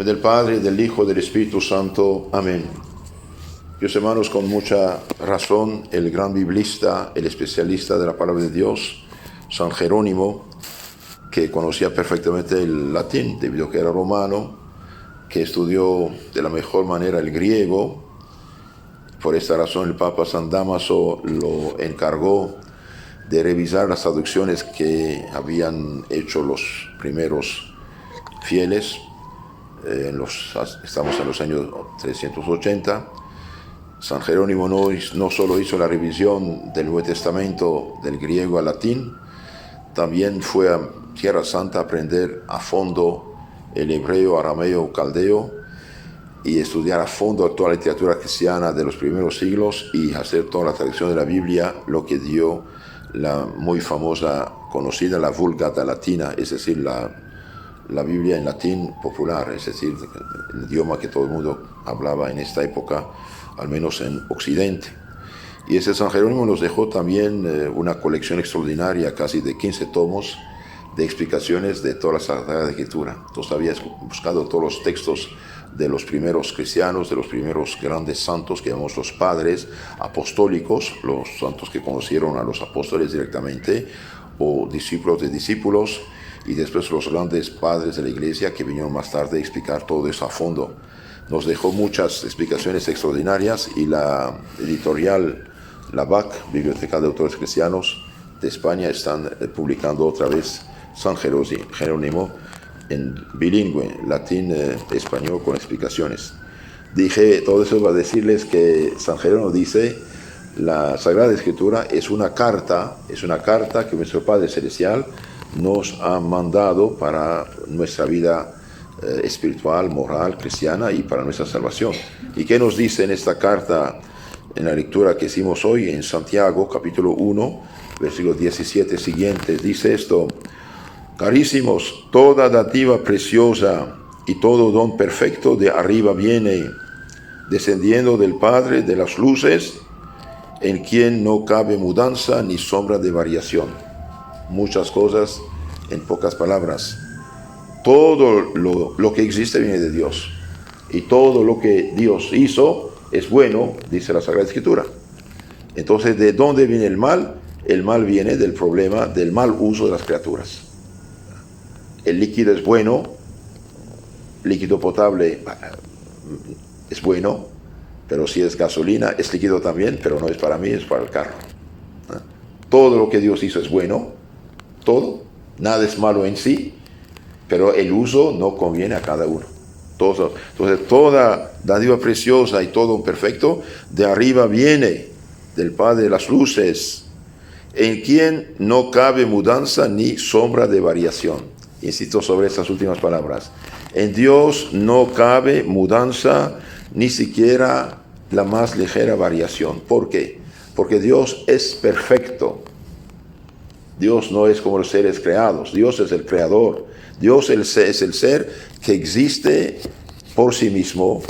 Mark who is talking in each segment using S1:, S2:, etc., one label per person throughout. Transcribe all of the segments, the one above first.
S1: nombre del Padre, del Hijo, del Espíritu Santo. Amén. Dios, hermanos, con mucha razón, el gran biblista, el especialista de la palabra de Dios, San Jerónimo, que conocía perfectamente el latín, debido a que era romano, que estudió de la mejor manera el griego. Por esta razón el Papa San Dámaso lo encargó de revisar las traducciones que habían hecho los primeros fieles. Estamos en los años 380. San Jerónimo no solo hizo la revisión del Nuevo Testamento del griego al latín, también fue a Tierra Santa a aprender a fondo el hebreo, arameo, caldeo, y estudiar a fondo toda la literatura cristiana de los primeros siglos y hacer toda la traducción de la Biblia, lo que dio la muy famosa, conocida, la Vulgata Latina, es decir, la Biblia en latín popular, es decir, el idioma que todo el mundo hablaba en esta época, al menos en Occidente. Y ese San Jerónimo nos dejó también una colección extraordinaria, casi de 15 tomos, de explicaciones de toda la Sagrada Escritura. Entonces había buscado todos los textos de los primeros cristianos, de los primeros grandes santos, que llamamos los padres apostólicos, los santos que conocieron a los apóstoles directamente, o discípulos de discípulos, y después los grandes padres de la Iglesia que vinieron más tarde a explicar todo eso a fondo. Nos dejó muchas explicaciones extraordinarias, y la editorial, la BAC, Biblioteca de Autores Cristianos de España, están publicando otra vez San Jerónimo en bilingüe, latín-español, con explicaciones. Dije todo eso para decirles que San Jerónimo dice: la Sagrada Escritura es una carta que nuestro Padre Celestial nos ha mandado para nuestra vida espiritual, moral, cristiana, y para nuestra salvación. ¿Y qué nos dice en esta carta, en la lectura que hicimos hoy, en Santiago, capítulo 1, versículos 17 siguientes? Dice esto: carísimos, toda dádiva preciosa y todo don perfecto de arriba viene, descendiendo del Padre de las luces, en quien no cabe mudanza ni sombra de variación. Muchas cosas en pocas palabras. Todo lo que existe viene de Dios, y todo lo que Dios hizo es bueno, dice la Sagrada Escritura. Entonces, ¿de dónde viene el mal? El mal viene del problema del mal uso de las criaturas. El líquido es bueno, líquido potable es bueno, pero si es gasolina es líquido también, pero no es para mí, es para el carro. Todo lo que Dios hizo es bueno, todo, nada es malo en sí, pero el uso no conviene a cada uno. Entonces, toda dádiva preciosa y todo perfecto de arriba viene, del Padre de las luces, en quien no cabe mudanza ni sombra de variación. Insisto sobre estas últimas palabras. En Dios no cabe mudanza, ni siquiera la más ligera variación. ¿Por qué? Porque Dios es perfecto. Dios no es como los seres creados. Dios es el creador. Dios es el ser que existe por sí mismo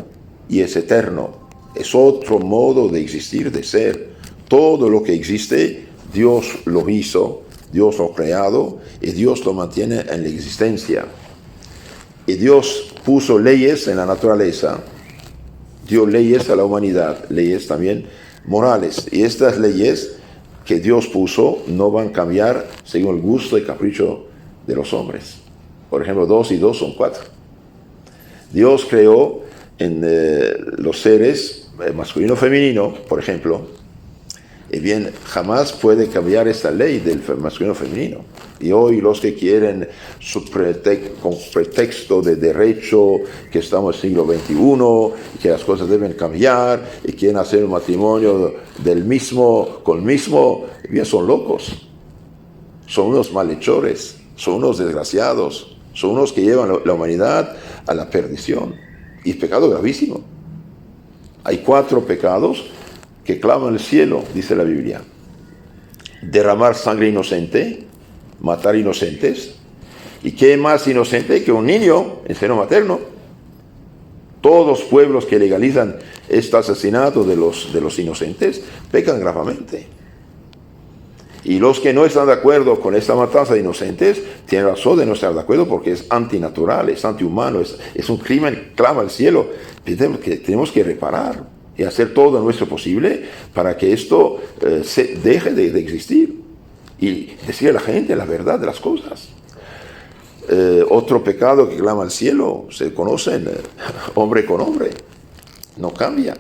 S1: y es eterno. Es otro modo de existir, de ser. Todo lo que existe, Dios lo hizo, Dios lo ha creado, y Dios lo mantiene en la existencia. Y Dios puso leyes en la naturaleza, dio leyes a la humanidad, leyes también morales. Y estas leyes que Dios puso no van a cambiar según el gusto y capricho de los hombres. Por ejemplo, 2 y 2 son 4. Dios creó en los seres masculino y femenino, por ejemplo, y bien, jamás puede cambiar esta ley del masculino y femenino. Y hoy los que quieren, con pretexto de derecho, que estamos en el siglo XXI, y que las cosas deben cambiar, y quieren hacer un matrimonio del mismo con mismo, bien, son locos. Son unos malhechores, son unos desgraciados, son unos que llevan la humanidad a la perdición. Y es pecado gravísimo. Hay 4 pecados que claman el cielo, dice la Biblia: derramar sangre inocente, matar inocentes. ¿Y qué más inocente que un niño en seno materno? Todos los pueblos que legalizan este asesinato de los inocentes pecan gravemente. Y los que no están de acuerdo con esta matanza de inocentes tienen razón de no estar de acuerdo porque es antinatural, es antihumano, es un crimen, clama al cielo. Tenemos que reparar y hacer todo nuestro posible para que esto se deje de existir y decir a la gente la verdad de las cosas. Otro pecado que clama al cielo, se conocen, hombre con hombre, no cambia.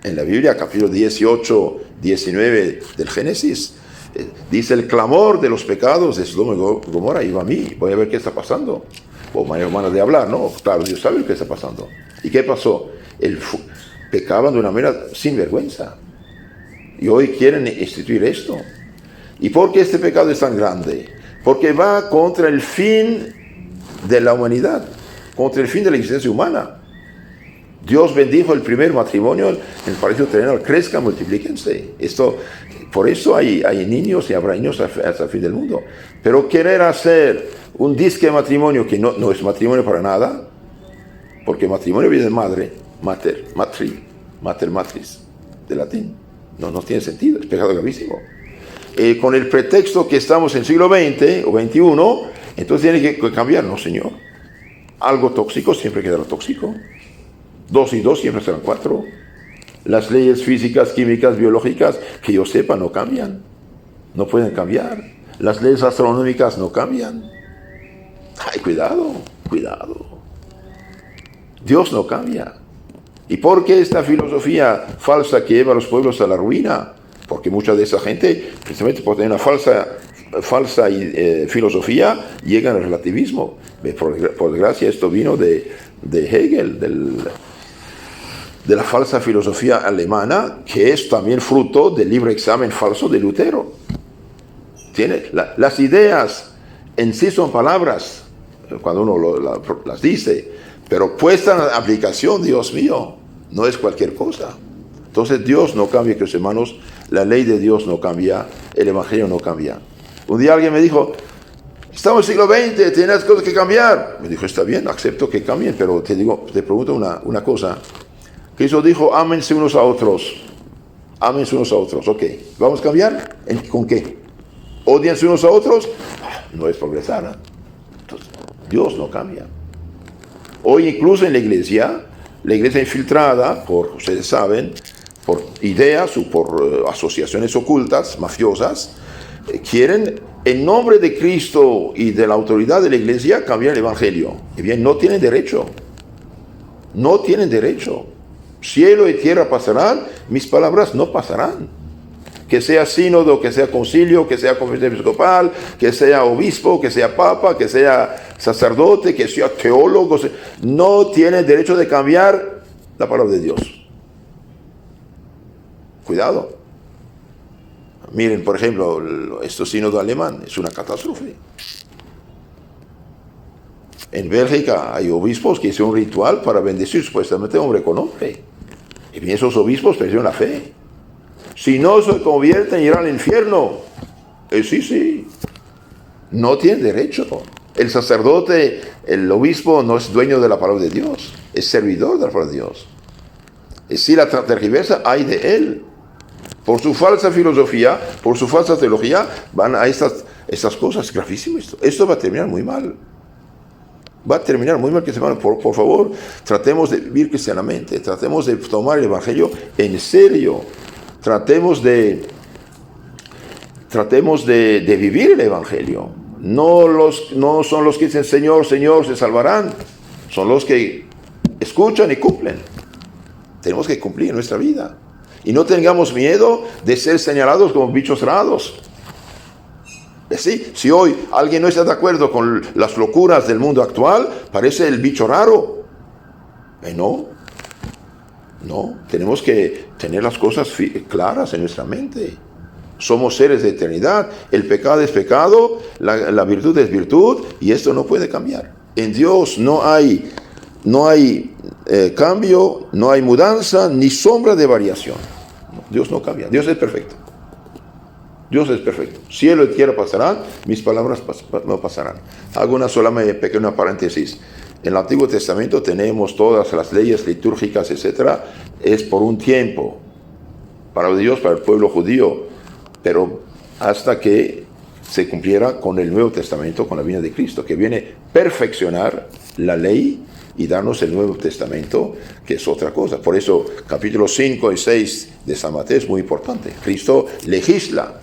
S1: En la Biblia, capítulo 18, 19 del Génesis, dice el clamor de los pecados de Sodoma y Gomorra iba a mí, voy a ver qué está pasando. O manera de hablar, ¿no? Claro, Dios sabe lo que está pasando. ¿Y qué pasó? Pecaban de una manera sin vergüenza. Y hoy quieren instituir esto. ¿Y por qué este pecado es tan grande? Porque va contra el fin de la humanidad, contra el fin de la existencia humana. Dios bendijo el primer matrimonio en el paraíso terrenal, crezcan, multiplíquense. Por eso hay niños y habrá niños hasta el fin del mundo. Pero querer hacer un disque matrimonio que no es matrimonio para nada, porque matrimonio viene de madre, mater, matris, de latín. No tiene sentido, es pecado gravísimo. Con el pretexto que estamos en el siglo XX o XXI, entonces tiene que cambiar. No, señor. Algo tóxico siempre quedará tóxico. 2 y 2 siempre serán 4. Las leyes físicas, químicas, biológicas, que yo sepa, no cambian. No pueden cambiar. Las leyes astronómicas no cambian. Ay, cuidado. Dios no cambia. ¿Y por qué esta filosofía falsa que lleva a los pueblos a la ruina? Porque mucha de esa gente, precisamente por tener una falsa filosofía, llegan al relativismo. Por desgracia, esto vino de Hegel, de la falsa filosofía alemana, que es también fruto del libre examen falso de Lutero. Las ideas en sí son palabras, cuando uno las dice, pero puestas en aplicación, Dios mío, no es cualquier cosa. Entonces Dios no cambia, queridos hermanos, la ley de Dios no cambia, el Evangelio no cambia. Un día alguien me dijo, estamos en el siglo XX, tienes cosas que cambiar. Me dijo, está bien, acepto que cambien, pero te pregunto una cosa. Cristo dijo, ámense unos a otros. Ámense unos a otros, ok. ¿Vamos a cambiar? ¿Con qué? ¿Odiense unos a otros? No es progresar, ¿eh? Entonces, Dios no cambia. Hoy incluso en la iglesia infiltrada, ustedes saben, por ideas o por asociaciones ocultas, mafiosas, quieren, en nombre de Cristo y de la autoridad de la iglesia, cambiar el Evangelio. Y bien, no tienen derecho. No tienen derecho. Cielo y tierra pasarán, mis palabras no pasarán. Que sea sínodo, que sea concilio, que sea conferencia episcopal, que sea obispo, que sea papa, que sea sacerdote, que sea teólogo, no tienen derecho de cambiar la palabra de Dios. Cuidado. Miren, por ejemplo, este sínodo alemán es una catástrofe. En Bélgica hay obispos que hicieron un ritual para bendecir supuestamente hombre con hombre. Y bien, esos obispos perdieron la fe. Si no se convierten, irán al infierno. Sí. No tienen derecho. El sacerdote, el obispo, no es dueño de la palabra de Dios. Es servidor de la palabra de Dios. Y si la tergiversa, hay de él. Por su falsa filosofía, por su falsa teología, van a estas cosas. Es gravísimo esto. Esto va a terminar muy mal. Va a terminar muy mal, que por favor, tratemos de vivir cristianamente. Tratemos de tomar el Evangelio en serio. Tratemos de vivir el Evangelio. No son los que dicen Señor, Señor, se salvarán. Son los que escuchan y cumplen. Tenemos que cumplir en nuestra vida. Y no tengamos miedo de ser señalados como bichos raros. ¿Sí? Si hoy alguien no está de acuerdo con las locuras del mundo actual, parece el bicho raro. No, tenemos que tener las cosas claras en nuestra mente. Somos seres de eternidad, el pecado es pecado, la virtud es virtud, y esto no puede cambiar. En Dios no hay cambio, no hay mudanza, ni sombra de variación. Dios no cambia, Dios es perfecto. Dios es perfecto. Cielo y tierra pasarán, mis palabras no pasarán. Hago una sola pequeña paréntesis. En el Antiguo Testamento tenemos todas las leyes litúrgicas, etc. Es por un tiempo, para Dios, para el pueblo judío. Pero hasta que se cumpliera con el Nuevo Testamento, con la venida de Cristo, que viene a perfeccionar la ley y darnos el Nuevo Testamento, que es otra cosa. Por eso, capítulos 5 y 6 de San Mateo es muy importante. Cristo legisla,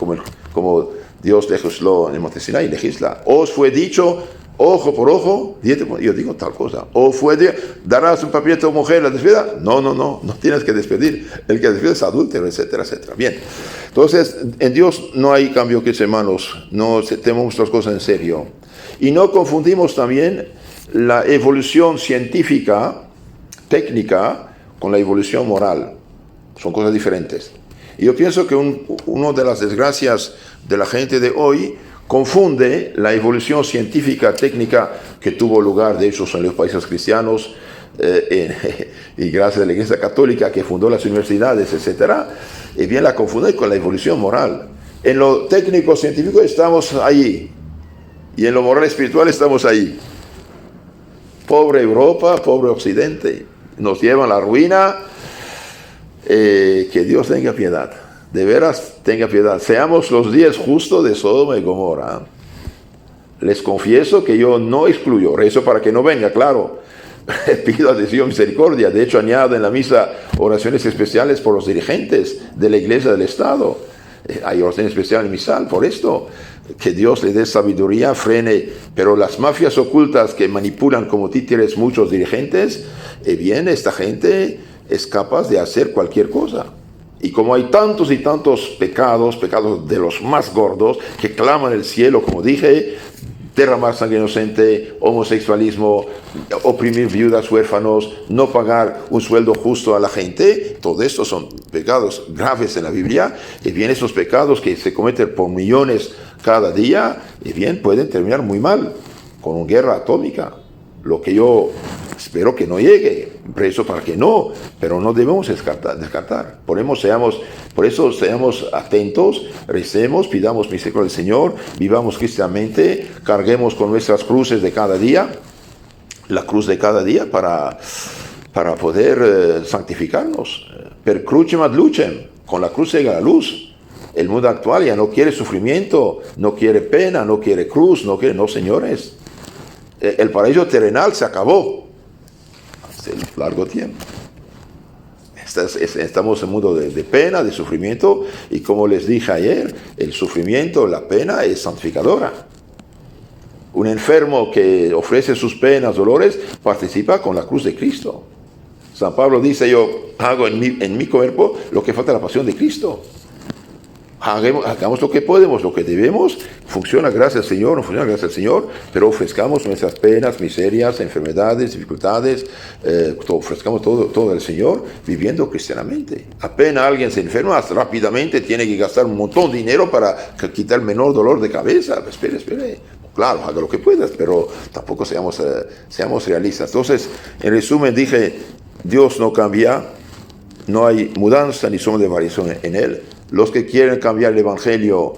S1: como Dios legisló en el Monte Sinai, legisla. Os fue dicho, ojo por ojo, yo digo tal cosa. O darás un papel a tu mujer, la despedida. No tienes que despedir. El que despide es adúltero, etcétera, etcétera. Bien. Entonces, en Dios no hay cambio, que hermanos, no tenemos nuestras cosas en serio. Y no confundimos también la evolución científica, técnica, con la evolución moral. Son cosas diferentes. Y yo pienso que una de las desgracias de la gente de hoy confunde la evolución científica, técnica que tuvo lugar, de hecho, en los países cristianos, y gracias a la Iglesia Católica que fundó las universidades, etcétera, y bien la confunde con la evolución moral. En lo técnico científico estamos ahí, y en lo moral espiritual estamos ahí. Pobre Europa, pobre Occidente, nos llevan a la ruina. Que Dios tenga piedad, de veras tenga piedad. Seamos los 10 justos de Sodoma y Gomorra. Les confieso que yo no excluyo, rezo para que no venga, claro. Pido a Dios misericordia. De hecho, añado en la misa oraciones especiales por los dirigentes de la Iglesia del Estado. Hay oración especial en misal por esto. Que Dios le dé sabiduría, frene. Pero las mafias ocultas que manipulan como títeres muchos dirigentes, bien, esta gente es capaz de hacer cualquier cosa. Y como hay tantos y tantos pecados de los más gordos, que claman el cielo, como dije, derramar sangre inocente, homosexualismo, oprimir viudas, huérfanos, no pagar un sueldo justo a la gente, todo esto son pecados graves en la Biblia, y bien esos pecados que se cometen por millones cada día, y bien pueden terminar muy mal, con una guerra atómica. Lo que yo espero que no llegue, preso para que no, pero no debemos descartar. Por eso seamos atentos, recemos, pidamos misericordia del Señor, vivamos cristianamente, carguemos con nuestras cruces de cada día, la cruz de cada día para poder santificarnos. Per crucem ad lucem, con la cruz llega la luz. El mundo actual ya no quiere sufrimiento, no quiere pena, no quiere cruz, no señores. El paraíso terrenal se acabó hace largo tiempo. Estamos en un mundo de pena, de sufrimiento, y como les dije ayer, el sufrimiento, la pena es santificadora. Un enfermo que ofrece sus penas, dolores, participa con la cruz de Cristo. San Pablo dice, yo hago en mi cuerpo lo que falta la pasión de Cristo. Hagamos lo que podemos, lo que debemos. Funciona gracias al Señor, no funciona gracias al Señor, pero ofrezcamos nuestras penas, miserias, enfermedades, dificultades, ofrezcamos todo al Señor, viviendo cristianamente. Apenas alguien se enferma, rápidamente tiene que gastar un montón de dinero para quitar el menor dolor de cabeza. Espere. Claro, haga lo que puedas, pero tampoco seamos realistas. Entonces, en resumen, dije, Dios no cambia, no hay mudanza ni sombra de variación en Él. Los que quieren cambiar el Evangelio,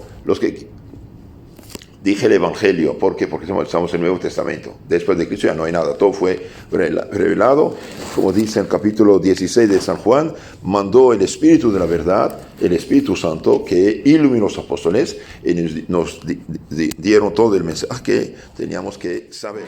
S1: dije el Evangelio, ¿por qué? Porque estamos en el Nuevo Testamento. Después de Cristo ya no hay nada, todo fue revelado. Como dice en el capítulo 16 de San Juan, mandó el Espíritu de la verdad, el Espíritu Santo, que iluminó a los apóstoles y nos dieron todo el mensaje que teníamos que saber.